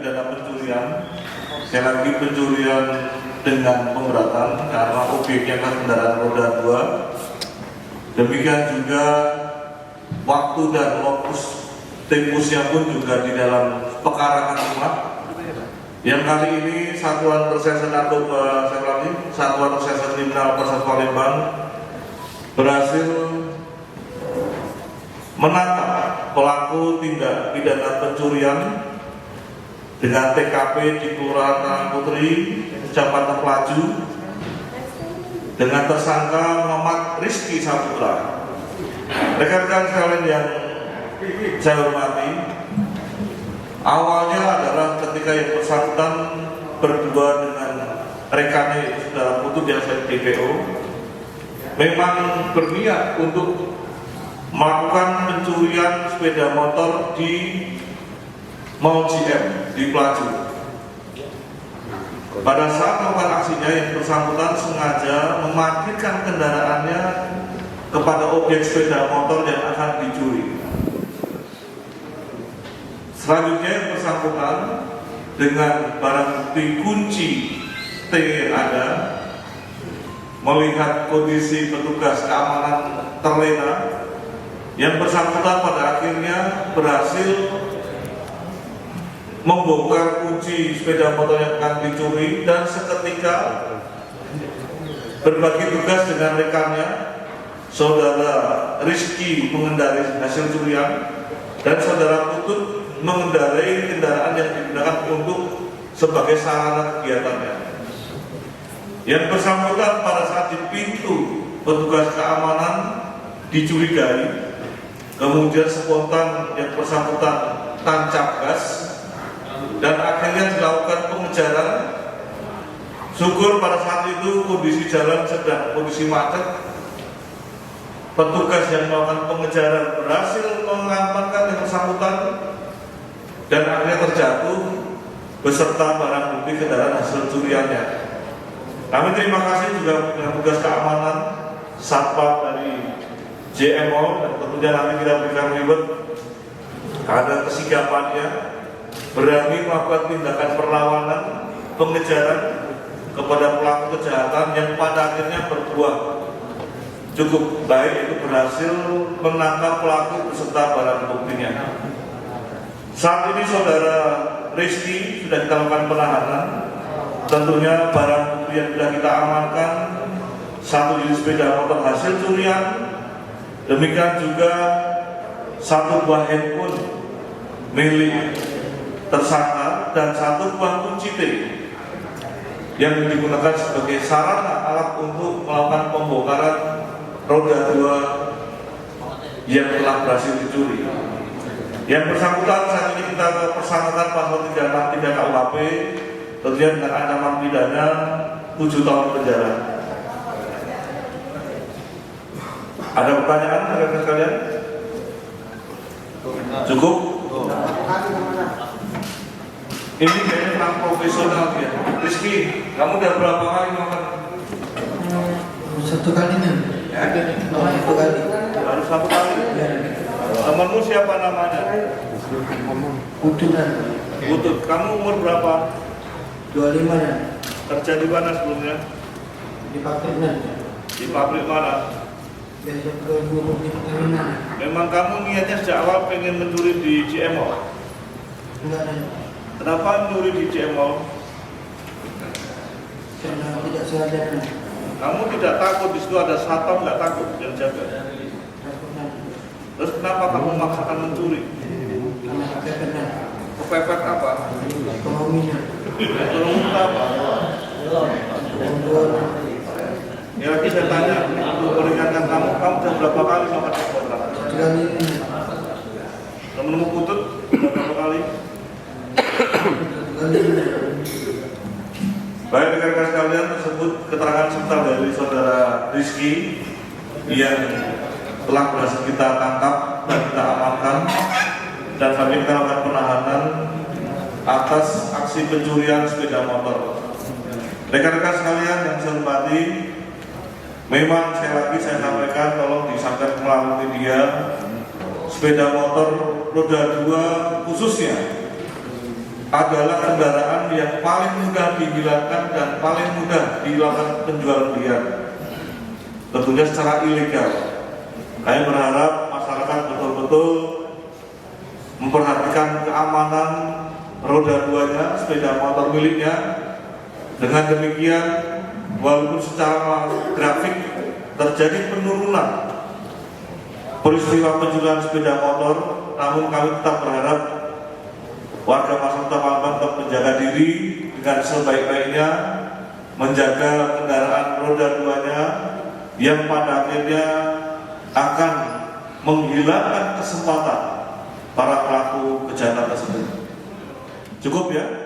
pidana pencurian. Sekali lagi pencurian dengan pemberatan karena objeknya kan kendaraan roda 2. Demikian juga waktu dan lokus tempusnya pun juga di dalam pekarangan rumah. Yang kali ini Satuan Reserse Narkoba, Satuan Reserse Kriminal Polres Palembang berhasil menangkap pelaku tindak pidana pencurian dengan TKP di Kelurahan Karangputri, Kecamatan Pelaju, dengan tersangka Muhammad Rizky Saputra. Rekan-rekan sekalian yang saya hormati, awalnya adalah ketika yang bersangkutan berdua dengan rekannya saudara Putut yang saya DPO, memang berniat untuk melakukan pencurian sepeda motor di Mall GM di Pelaju. Pada saat melakukan aksinya, yang bersangkutan sengaja memarkirkan kendaraannya kepada objek sepeda motor yang akan dicuri. Selanjutnya yang bersangkutan dengan barang bukti kunci T yang ada, melihat kondisi petugas keamanan terlena, yang bersangkutan pada akhirnya berhasil membongkar kunci sepeda motor yang akan dicuri dan seketika berbagi tugas dengan rekannya, saudara Rizky mengendarai hasil curian dan saudara Putut mengendarai kendaraan yang digunakan untuk sebagai sarana kegiatannya. Yang bersangkutan pada saat di pintu petugas keamanan dicurigai, kemudian spontan yang bersangkutan tancap gas dan akhirnya dilakukan pengejaran. Syukur pada saat itu kondisi jalan sedang kondisi macet, petugas yang melakukan pengejaran berhasil mengamankan yang bersangkutan dan akhirnya terjatuh beserta barang bukti kendaraan hasil curiannya. Kami terima kasih juga dengan tugas keamanan Satpam dari JMO, dan tentunya nanti kita berikan reward karena kesigapannya berani melakukan tindakan perlawanan pengejaran kepada pelaku kejahatan yang pada akhirnya berbuah cukup baik, itu berhasil menangkap pelaku beserta barang buktinya. Saat ini saudara Rizky sudah kita lakukan penahanan. Tentunya barang bukti yang sudah kita amankan, 1 unit sepeda motor hasil curian, demikian juga 1 buah handphone milik tersangka dan 1 buah kunci T yang digunakan sebagai sarana alat untuk melakukan pembongkaran roda 2 yang telah berhasil dicuri. Yang bersangkutan saat ini kita persangkakan pasal 363 KUHP, tentunya dengan ancaman pidana 7 tahun penjara. Ada pertanyaan rekan-rekan sekalian? Cukup? Ini kayaknya kurang profesional ya. Rizky, kamu udah berapa kali makan? 1 kalinya. Ya? 1 kali. Baru 1 kali? Ya. Temanmu siapa namanya? Putut. Putut. Kamu umur berapa? 25 ya. Kerja di mana sebelumnya? Di pabriknya. Di pabrik mana? Biasa ke guru di Pertamina. Memang kamu niatnya sejak awal pengen mencuri di CMO? Enggak ada. Kenapa mencuri di CMO? Karena tidak sengaja. Kamu tidak takut di situ ada satpam, nggak takut yang jaga? Takutnya. Terus kenapa kamu memaksakan mencuri? Karena pakai kena. Kepepet apa? Ekonominya. Ekonomi apa? Ya lagi saya tanya, untuk meringankan kamu sudah berapa kali makan kontrak? 1 kali ini. Temenmu Putut berapa kali? 1 kali ini. Baik rekan-rekan sekalian, tersebut keterangan sebentar dari saudara Rizky yang telah berhasil kita tangkap dan kita amankan, dan kami kita lakukan penahanan atas aksi pencurian sepeda motor. Rekan-rekan sekalian yang saya hormati, memang saya sampaikan tolong disampaikan melalui media, sepeda motor roda 2 khususnya adalah kendaraan yang paling mudah dihilangkan dan paling mudah dilakukan penjual belian, tentunya secara ilegal. Kami berharap masyarakat betul-betul memperhatikan keamanan roda duanya sepeda motor miliknya. Dengan demikian, walaupun secara grafik terjadi penurunan peristiwa pencurian sepeda motor, namun kami tetap berharap warga masyarakat Palembang tetap menjaga diri dengan sebaik-baiknya, menjaga kendaraan roda duanya yang pada akhirnya akan menghilangkan kesempatan para pelaku kejahatan tersebut. Cukup ya?